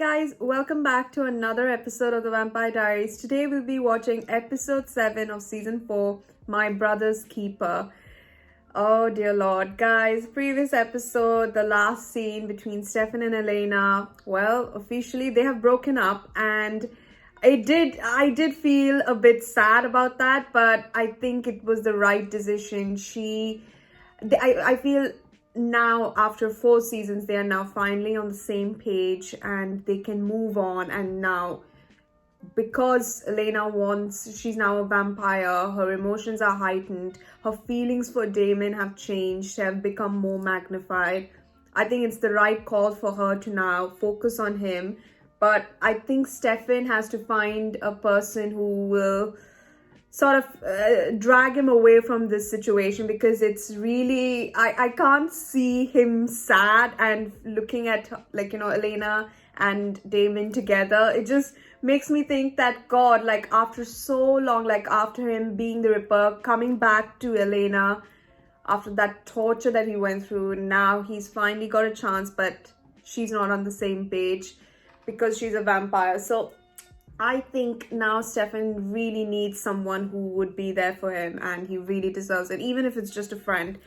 guys, welcome back to another episode of the Vampire Diaries. Today we'll be watching episode 7 of season 4, My Brother's Keeper. Oh dear lord, guys, previous episode, the last scene between Stefan and Elena, well, officially they have broken up, and I did feel a bit sad about that, but I think it was the right decision. I feel now after 4 seasons they are now finally on the same page and they can move on. And now because she's now a vampire, her emotions are heightened, her feelings for Damon have changed, have become more magnified. I think it's the right call for her to now focus on him. But I think Stefan has to find a person who will sort of drag him away from this situation, because it's really, I can't see him sad and looking at Elena and Damon together. It just makes me think that God, after so long, after him being the Ripper, coming back to Elena after that torture that he went through, now he's finally got a chance, but she's not on the same page because she's a vampire. So I think now Stefan really needs someone who would be there for him, and he really deserves it, even if it's just a friend.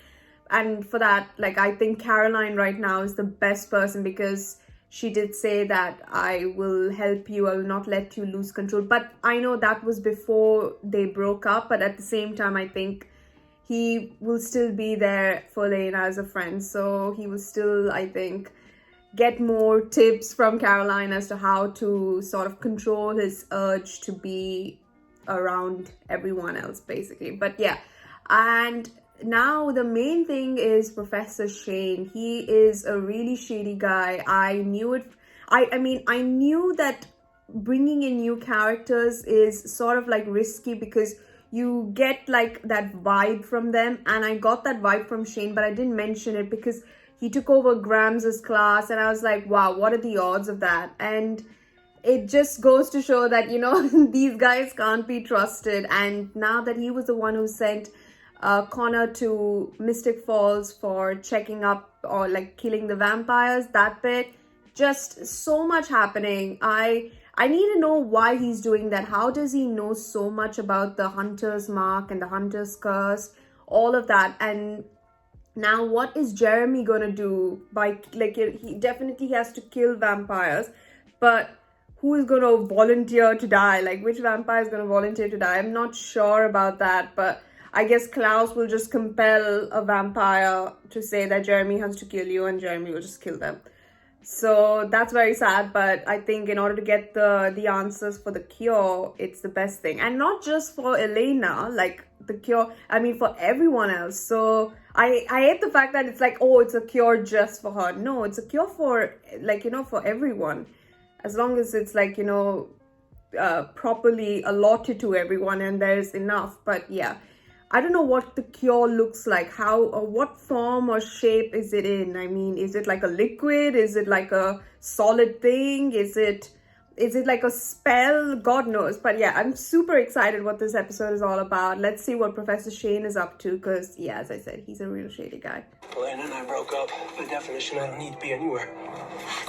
And for that, I think Caroline right now is the best person, because she did say that I will help you, I will not let you lose control. But I know that was before they broke up, but at the same time, I think he will still be there for Elena as a friend. So he will still, I think, get more tips from Caroline as to how to sort of control his urge to be around everyone else, basically. But yeah, and now the main thing is Professor Shane. He is a really shady guy. I knew it. I mean, I knew that bringing in new characters is sort of risky, because you get that vibe from them, and I got that vibe from Shane, but I didn't mention it because he took over Grams's class, and I was like, wow, what are the odds of that? And it just goes to show that, these guys can't be trusted. And now that he was the one who sent Connor to Mystic Falls for checking up or killing the vampires, that bit, just so much happening. I need to know why he's doing that. How does he know so much about the Hunter's Mark and the Hunter's Curse, all of that? And now what is Jeremy gonna do? He definitely has to kill vampires, but who is gonna volunteer to die? Which vampire is gonna volunteer to die? I'm not sure about that, but I guess Klaus will just compel a vampire to say that Jeremy has to kill you, and Jeremy will just kill them. So that's very sad, but I think in order to get the answers for the cure, it's the best thing. And not just for Elena, the cure, I mean for everyone else. So I hate the fact that it's it's a cure just for her. No, it's a cure for for everyone, as long as it's properly allotted to everyone and there's enough. But yeah, I don't know what the cure looks like, how or what form or shape is it in. I mean, is it like a liquid? Is it like a solid thing? Is it like a spell? God knows. But yeah, I'm super excited what this episode is all about. Let's see what Professor Shane is up to, because yeah, as I said, he's a real shady guy. Elena and I broke up. By definition, I don't need to be anywhere.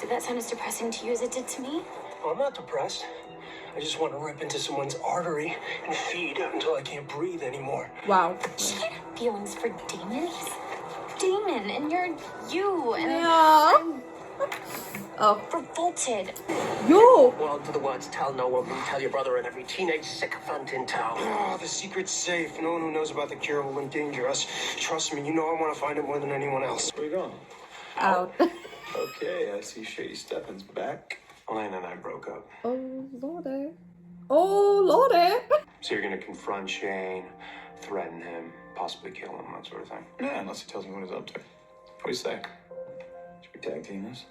Did that sound as depressing to you as it did to me? Well, I'm not depressed. I just want to rip into someone's artery and feed until I can't breathe anymore. Wow. She can't have feelings for Damon. He's Damon, and you're you, and yeah. I'm revolted. Yo! Well, to the words, tell no one, tell your brother and every teenage sycophant in town. Oh, the secret's safe. No one who knows about the cure will endanger us. Trust me, I want to find it more than anyone else. Where you going? Out. Okay, I see Shady Stefan's back. Elena and I broke up. Oh, lordy. Oh, lordy. So you're going to confront Shane, threaten him, possibly kill him, that sort of thing? Yeah, unless he tells me what he's up to. What do you say? Should we tag team this?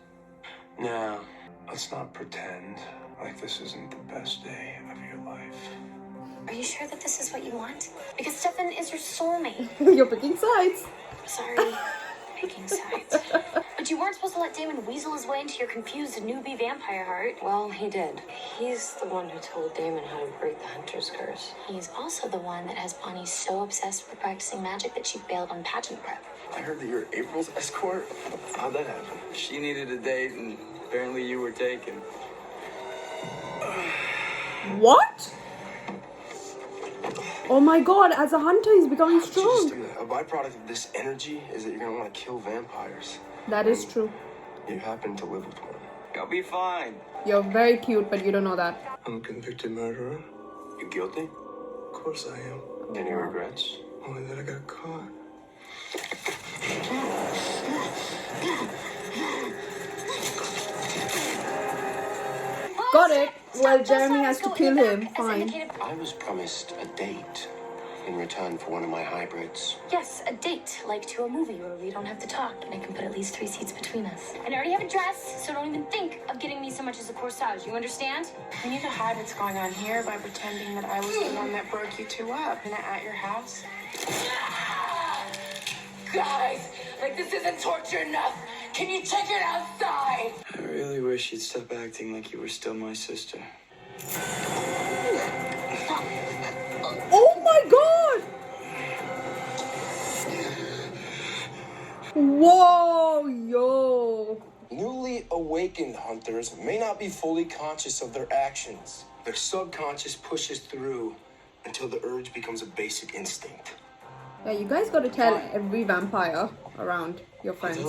No, let's not pretend like this isn't the best day of your life. Are you sure that this is what you want? Because Stefan is your soulmate. You're picking sides. Sorry, picking sides. But you weren't supposed to let Damon weasel his way into your confused newbie vampire heart. Well, he did. He's the one who told Damon how to break the Hunter's Curse. He's also the one that has Bonnie so obsessed with practicing magic that she failed on pageant prep. I heard that you're April's escort. How'd that happen? She needed a date, and apparently you were taken. What? Oh my god, as a hunter, he's becoming How did you just strong. do that? A byproduct of this energy is that you're gonna want to kill vampires. That is true. You happen to live with one. You'll be fine. You're very cute, but you don't know that. I'm a convicted murderer. You guilty? Of course I am. Any regrets? Only that I got caught. Got it. Well, Stop, Jeremy stop, has to go kill in the him. back, as Fine. indicated. I was promised a date in return for one of my hybrids. Yes, a date, like to a movie where we don't have to talk, and I can put at least 3 seats between us. And I already have a dress, so don't even think of getting me so much as a corsage. You understand? We need to hide what's going on here by pretending that I was the one that broke you two up and at your house. Guys, like this isn't torture enough. Can you take it outside? I really wish you'd stop acting like you were still my sister. Oh my god! Whoa, yo. Newly awakened hunters may not be fully conscious of their actions. Their subconscious pushes through until the urge becomes a basic instinct. Yeah, you guys gotta tell every vampire around your friends.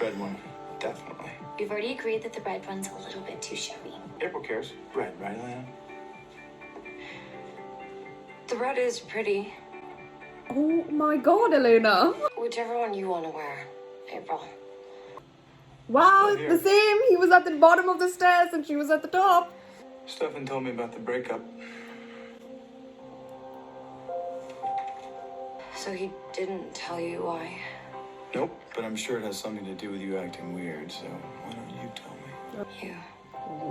Red one, definitely. We've already agreed that the red one's a little bit too showy. April cares. Red, right, Elena? The red is pretty. Oh my god, Elena. Whichever one you want to wear, April. Wow, Still here. the same. He was at the bottom of the stairs and she was at the top. Stefan told me about the breakup. So he didn't tell you why? Nope, but I'm sure it has something to do with you acting weird, so why don't you tell me? You.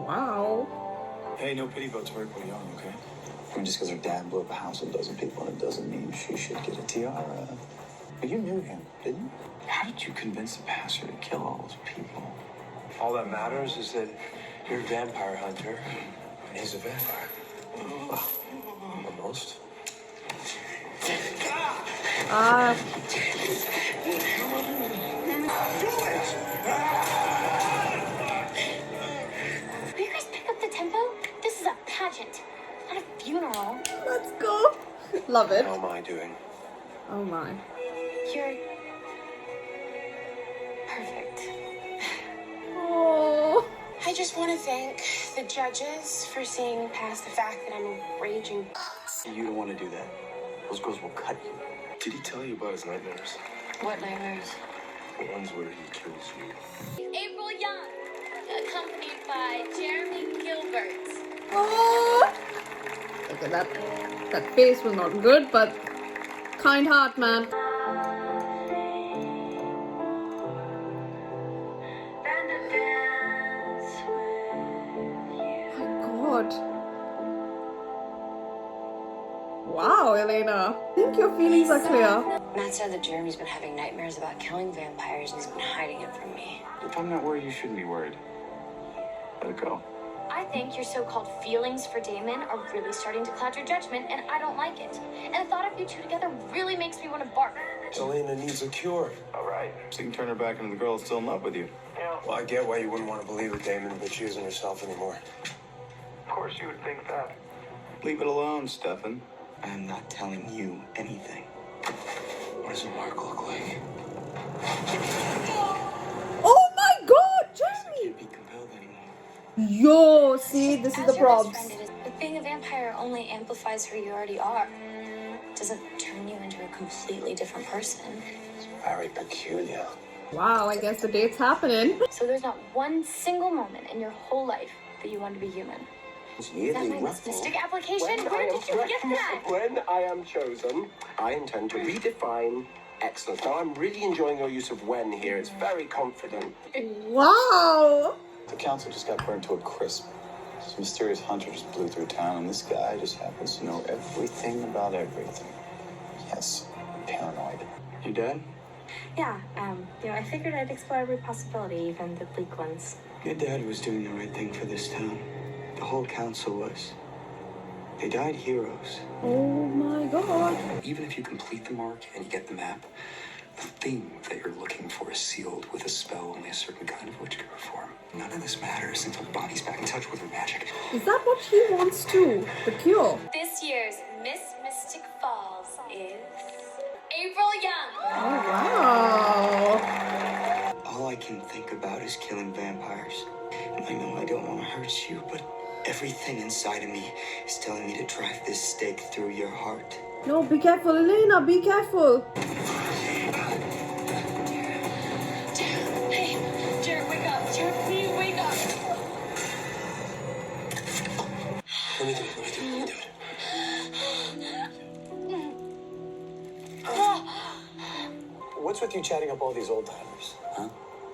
Wow. Hey, no pity votes for April Young, okay? I mean, just because her dad blew up a house with a dozen people, it doesn't mean she should get a tiara. But you knew him, didn't you? How did you convince the pastor to kill all those people? All that matters is that you're a vampire hunter, and he's a vampire. Almost. Ah, Will you guys pick up the tempo? This is a pageant, not a funeral. let's go. Love it. How am I doing? Oh my. You're perfect. Oh. I just want to thank the judges for seeing past the fact that I'm a raging. You don't want to do that. Those girls will cut you. Did he tell you about his nightmares? What nightmares? The ones where he kills you. April Young, accompanied by Jeremy Gilbert. Oh. Okay, that face was not good, but kind heart, man. My god. Wow, Elena. I think your feelings are clear. Matt said that Jeremy's been having nightmares about killing vampires and he's been hiding it from me. If I'm not worried, you shouldn't be worried. Let it go. I think your so-called feelings for Damon are really starting to cloud your judgment, and I don't like it. And the thought of you two together really makes me want to bark. Elena needs a cure. All right. So you can turn her back into the girl that's still in love with you. Well, I get why you wouldn't want to believe it, Damon, but she isn't herself anymore. Of course you would think that. Leave it alone, Stefan. I am not telling you anything. What does a mark look like? Oh my god, I Jeremy! can't be compelled anymore. Yo, see, this is As the your best probs. friend, it is. But being a vampire only amplifies who you already are. It doesn't turn you into a completely different person. Very peculiar. Wow, I guess the date's happening. So there's not one single moment in your whole life that you want to be human. Is that my mystic application? Where did you get that? When I am chosen, I intend to redefine excellence. Now, I'm really enjoying your use of when here. It's very confident. Wow. The council just got burned to a crisp. This mysterious hunter just blew through town, and this guy just happens to know everything about everything. Yes, paranoid. You dead? Yeah, I figured I'd explore every possibility, even the bleak ones. Your dad was doing the right thing for this town. The whole council was. They died heroes. Oh my god. Even if you complete the mark and you get the map, The thing that you're looking for is sealed with a spell only a certain kind of witch can perform. None of this matters until Bonnie's back in touch with her magic. Is that what he wants to? The cure? This year's Miss Mystic Falls is April Young. Oh, wow. All I can think about is killing vampires. And I know I don't want to hurt you, but everything inside of me is telling me to drive this stake through your heart. No, be careful, Elena, be careful. Hey, Jared, wake up. Jared, please wake up. Let me do it. What's with you chatting up all these old timers? Huh?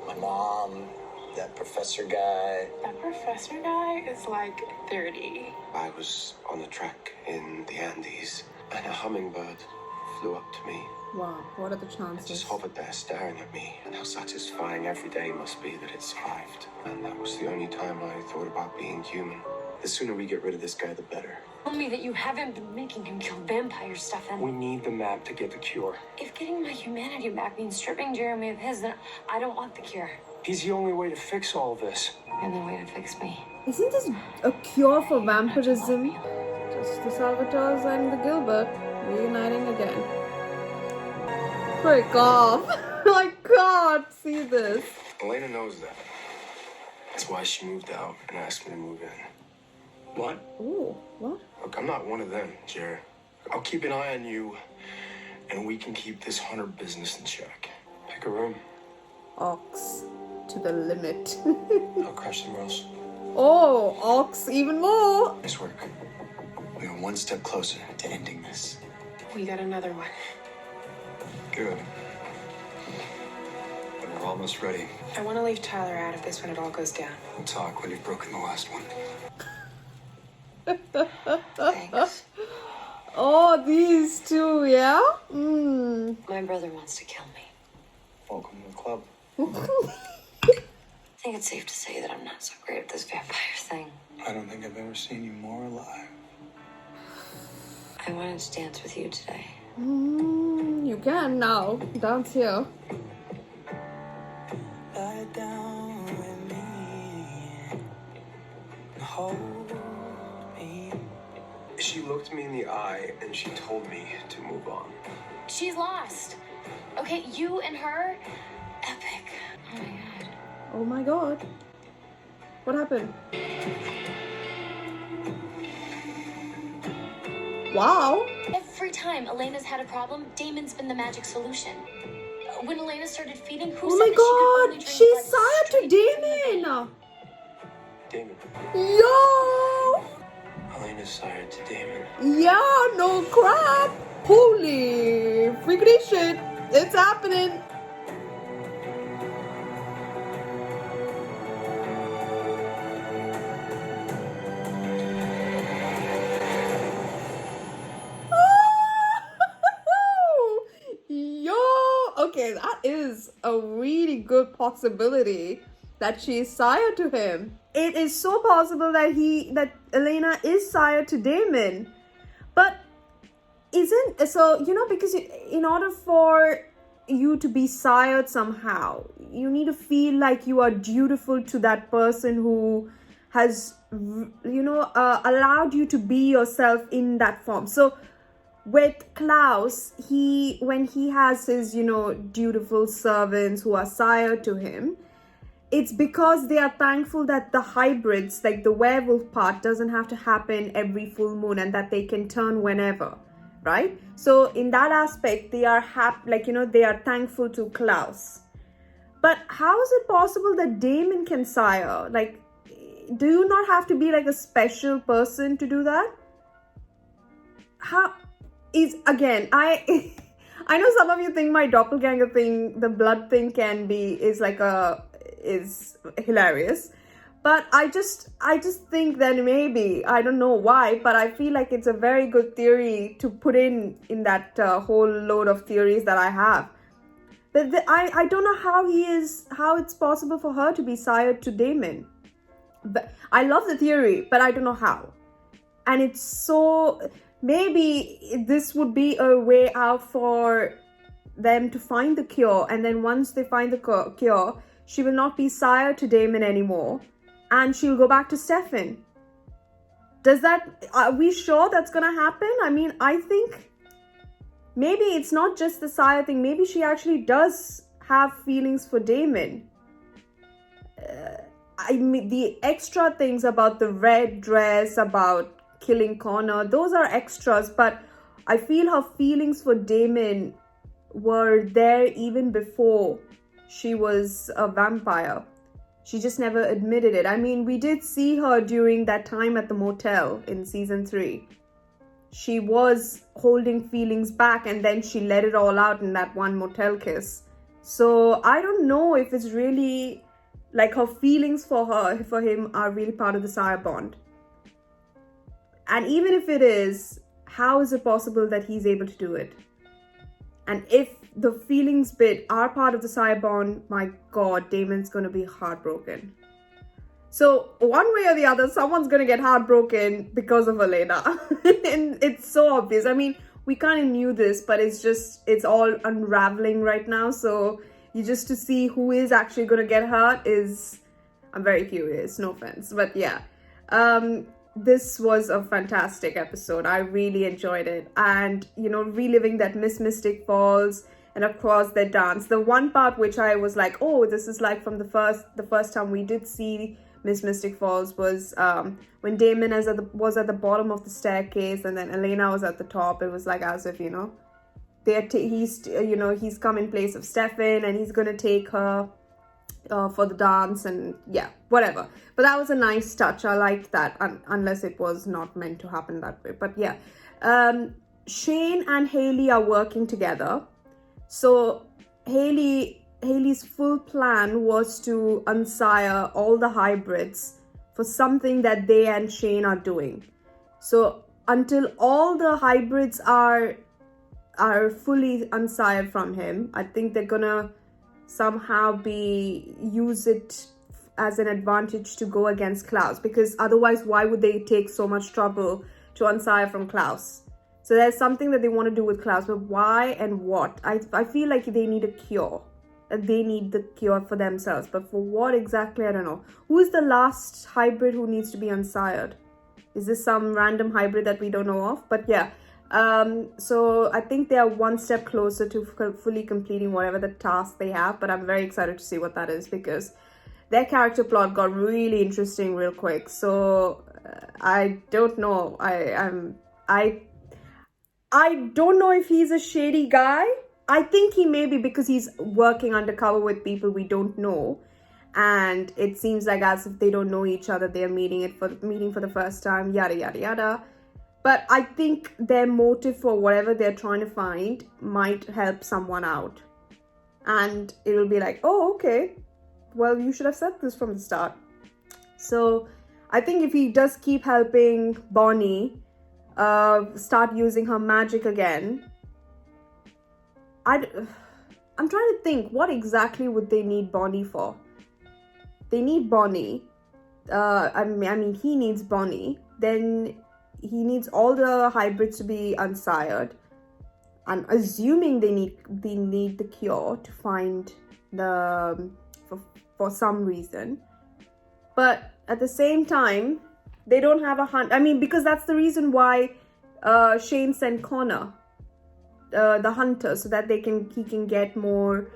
My mom, that professor guy. That professor guy is like 30. I was on a trek in the Andes, and a hummingbird flew up to me. Wow, what are the It just chances? hovered there staring at me, and how satisfying every day must be that it survived. And that was the only time I thought about being human. The sooner we get rid of this guy, the better. Tell me that you haven't been making him kill vampire stuff, and We need the map to get the cure. if getting my humanity back means stripping Jeremy of his, then I don't want the cure. He's the only way to fix all this. The only way to fix me. Isn't this a cure for vampirism? Just the Salvatores and the Gilbert reuniting again. Break off. I can't see this. Elena knows that. That's why she moved out and asked me to move in. What? Ooh, what? Look, I'm not one of them, Jared. I'll keep an eye on you, and we can keep this hunter business in check. Pick a room. Ox to the limit. I'll crash somewhere else. Oh, ox even more. Nice work. We are one step closer to ending this. We got another one. Good. We're almost ready. I want to leave Tyler out of this when it all goes down. We'll talk when you've broken the last one. Thanks. Oh, these two, yeah? Mm. My brother wants to kill me. Welcome to the club. I think it's safe to say that I'm not so great at this vampire thing. I don't think I've ever seen you more alive. I wanted to dance with you today. You can now. Dance here. Lie down with me. Hold me. She looked me in the eye, and she told me to move on. She's lost. Okay, you and her, epic. Oh my god. Oh my god. What happened? Wow. Every time Elena's had a problem, Damon's been the magic solution. When Elena started feeding, who Oh said my that she could god. only drink She's blood sire to straight from the vein? Damon. Damon. Yo. Elena's sire to Damon. Yeah, no crap. Holy freaking shit. It's happening. Yo, okay, that is a really good possibility that she is sire to him. It is so possible that Elena is sire to Damon. But isn't so, because in order for you to be sired somehow, you need to feel like you are dutiful to that person who has allowed you to be yourself in that form. So with Klaus, when he has his dutiful servants who are sire to him, it's because they are thankful that the hybrids, like the werewolf part, doesn't have to happen every full moon and that they can turn whenever, right? So in that aspect, they are they are thankful to Klaus. But how is it possible that Damon can sire? Like, do you not have to be like a special person to do that? How is, again, I know some of you think my doppelganger thing, the blood thing is hilarious, but I just think that maybe, I don't know why, but I feel like it's a very good theory to put in that whole load of theories that I have. I don't know how it's possible for her to be sired to Damon. But I love the theory, but I don't know how. And it's so, maybe this would be a way out for them to find the cure, and then once they find the cure, she will not be sire to Damon anymore, and she'll go back to Stefan. Are we sure that's gonna happen? I mean, I think maybe it's not just the sire thing. Maybe she actually does have feelings for Damon. I mean, the extra things about the red dress, about killing Connor, those are extras, but I feel her feelings for Damon were there even before she was a vampire. She just never admitted it. I mean, we did see her during that time at the motel in season 3. She was holding feelings back, and then she let it all out in that one motel kiss. So I don't know if it's really like her feelings for him are really part of the sire bond. And even if it is, how is it possible that he's able to do it? And if the feelings bit are part of the sire bond, my God, Damon's going to be heartbroken. So one way or the other, someone's going to get heartbroken because of Elena. And it's so obvious. I mean, we kind of knew this, but it's all unraveling right now. So you just to see who is actually going to get hurt I'm very curious, no offense. But yeah, this was a fantastic episode. I really enjoyed it. And, you know, reliving that Miss Mystic Falls and of course their dance. The one part which I was like, oh, this is like from the first time we did see Miss Mystic Falls was when Damon was at the bottom of the staircase and then Elena was at the top. It was like as if, you know, he's come in place of Stefan and he's gonna take her for the dance, and yeah, whatever. But that was a nice touch. I liked that, unless it was not meant to happen that way. But yeah, Shane and Hailey are working together. So Hailey's full plan was to unsire all the hybrids for something that they and Shane are doing. So until all the hybrids are fully unsired from him, I think they're gonna somehow use it as an advantage to go against Klaus, because otherwise why would they take so much trouble to unsire from Klaus? So there's something that they want to do with Klaus, but why and what? I feel like they need a cure. They need the cure for themselves, but for what exactly, I don't know. Who is the last hybrid who needs to be unsired? Is this some random hybrid that we don't know of? But yeah, so I think they are one step closer to fully completing whatever the task they have, but I'm very excited to see what that is, because their character plot got really interesting real quick. So I don't know. I don't know if he's a shady guy. I think he may be, because he's working undercover with people we don't know. And it seems like as if they don't know each other, they're meeting for the first time, yada, yada, yada. But I think their motive for whatever they're trying to find might help someone out. And it will be like, oh, okay. Well, you should have said this from the start. So I think if he does keep helping Bonnie start using her magic again, I'm trying to think, what exactly would they need Bonnie for? They need Bonnie. I mean, he needs Bonnie. Then he needs all the hybrids to be unsired. I'm assuming they need the cure to find for some reason. But at the same time, they don't have a hunt. I mean, because that's the reason why Shane sent Connor, the hunter, so that he can get more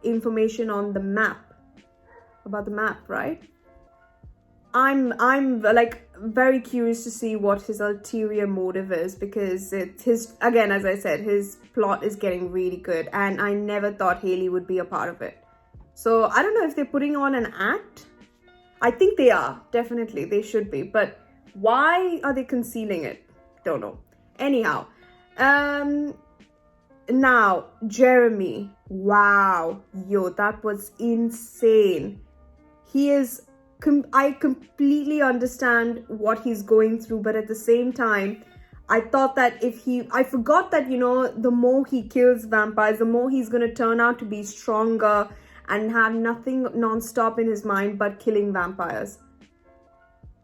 information on the map, about the map, right? I'm like very curious to see what his ulterior motive is, because again, as I said, his plot is getting really good, and I never thought Hailey would be a part of it. So I don't know if they're putting on an act. I think they are, definitely they should be, but why are they concealing it? Don't know. Anyhow, now Jeremy, wow, yo, that was insane. He is I completely understand what he's going through, but at the same time, I thought that I forgot that, you know, the more he kills vampires, the more he's going to turn out to be stronger and have nothing non-stop in his mind but killing vampires.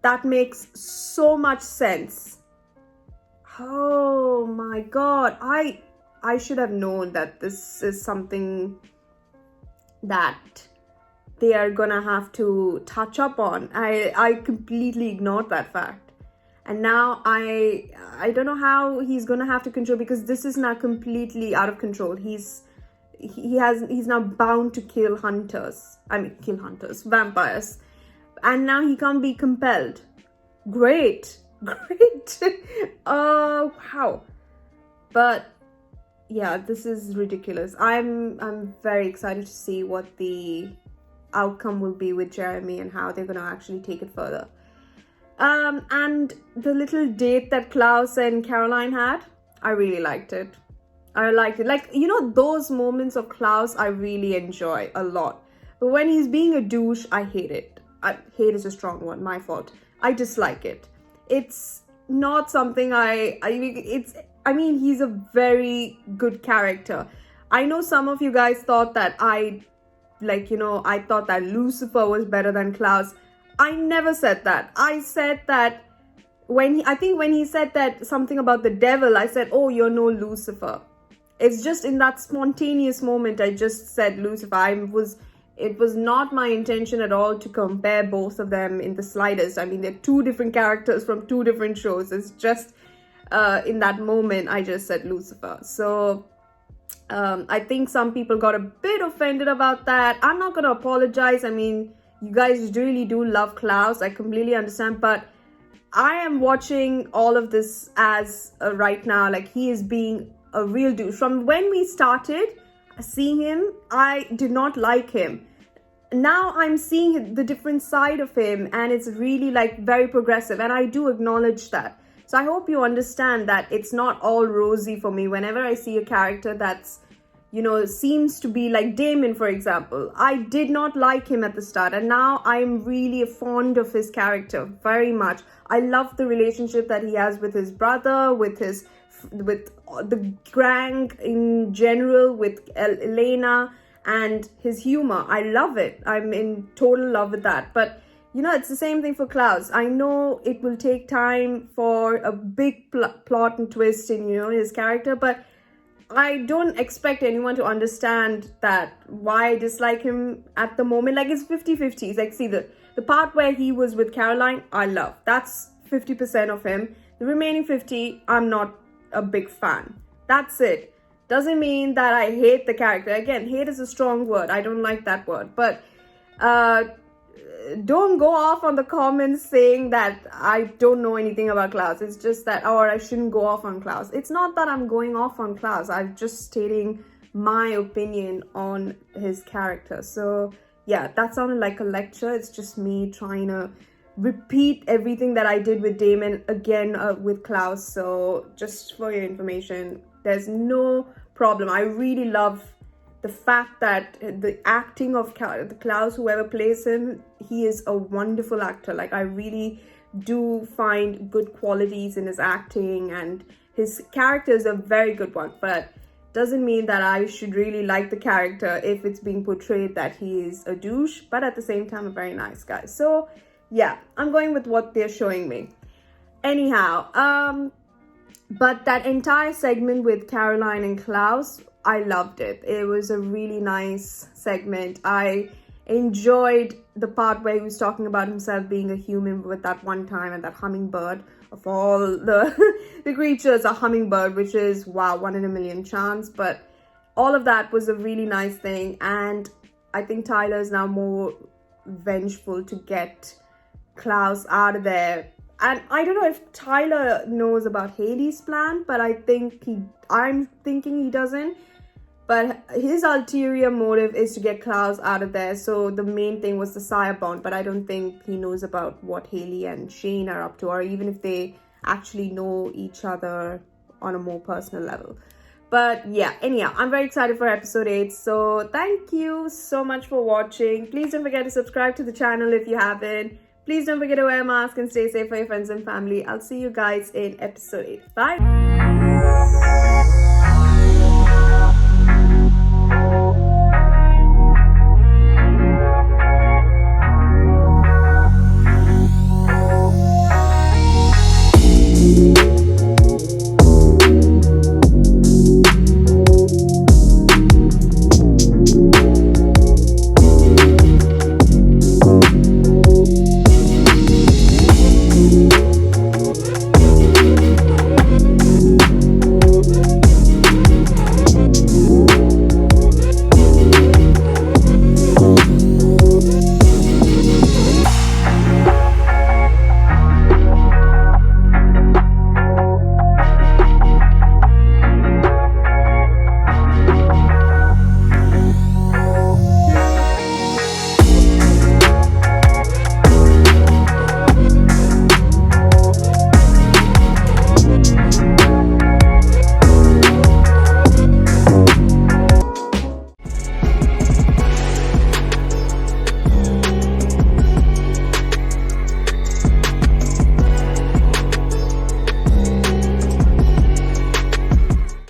That makes so much sense. Oh my God. I should have known that this is something that they are gonna have to touch up on. I completely ignored that fact. And now I don't know how he's gonna have to control, because this is now completely out of control. He's now bound to kill vampires. And now he can't be compelled. Great. Oh, wow. But yeah, this is ridiculous. I'm very excited to see what the outcome will be with Jeremy and how they're gonna actually take it further. And the little date that Klaus and Caroline had, I really liked it. Like, you know, those moments of Klaus I really enjoy a lot. But when he's being a douche, I hate it. Hate is a strong word, my fault. I dislike it. It's not something I mean, he's a very good character. I know some of you guys thought that I thought that Lucifer was better than Klaus. I never said that. I said that when he said that something about the devil, I said, oh, you're no Lucifer. It's just in that spontaneous moment, I just said Lucifer. It was not my intention at all to compare both of them in the slightest. I mean, they're two different characters from two different shows. It's just in that moment, I just said Lucifer. So I think some people got a bit offended about that. I'm not going to apologize. I mean, you guys really do love Klaus. I completely understand. But I am watching all of this as right now, like he is being a real dude. From when we started seeing him, I did not like him. Now I'm seeing the different side of him, and it's really like very progressive, and I do acknowledge that. So I hope you understand that it's not all rosy for me whenever I see a character that's, you know, seems to be like Damon, for example. I did not like him at the start, and now I'm really fond of his character very much. I love the relationship that he has with his brother, with the gang in general, with Elena, and his humor. I love it. I'm in total love with that. But you know, it's the same thing for Klaus. I know it will take time for a big plot and twist in, you know, his character, but I don't expect anyone to understand that why I dislike him at the moment. Like, it's 50-50. It's like, see, the part where he was with Caroline, I love. That's 50% of him. The remaining 50, I'm not a big fan. That's it. Doesn't mean that I hate the character. Again, hate is a strong word. I don't like that word. But don't go off on the comments saying that I don't know anything about Klaus. It's just that, or I shouldn't go off on Klaus. It's not that I'm going off on Klaus. I'm just stating my opinion on his character. So yeah, that sounded like a lecture. It's just me trying to repeat everything that I did with Damon again with Klaus. So just for your information, there's no problem. I really love the fact that the acting of the Klaus, whoever plays him, he is a wonderful actor. Like, I really do find good qualities in his acting, and his character is a very good one. But doesn't mean that I should really like the character if it's being portrayed that he is a douche, but at the same time a very nice guy. So yeah, I'm going with what they're showing me. Anyhow, but that entire segment with Caroline and Klaus, I loved it. It was a really nice segment. I enjoyed the part where he was talking about himself being a human with that one time, and that hummingbird. Of all the the creatures, a hummingbird, which is, wow, 1 in a million chance. But all of that was a really nice thing, and I think Tyler is now more vengeful to get Klaus out of there. And I don't know if Tyler knows about Haley's plan, but I'm thinking he doesn't. But his ulterior motive is to get Klaus out of there. So the main thing was the sire bond. But I don't think he knows about what Haley and Shane are up to, or even if they actually know each other on a more personal level. But yeah, anyhow, I'm very excited for episode 8. So thank you so much for watching. Please don't forget to subscribe to the channel if you haven't. Please don't forget to wear a mask and stay safe for your friends and family. I'll see you guys in episode 8. Bye.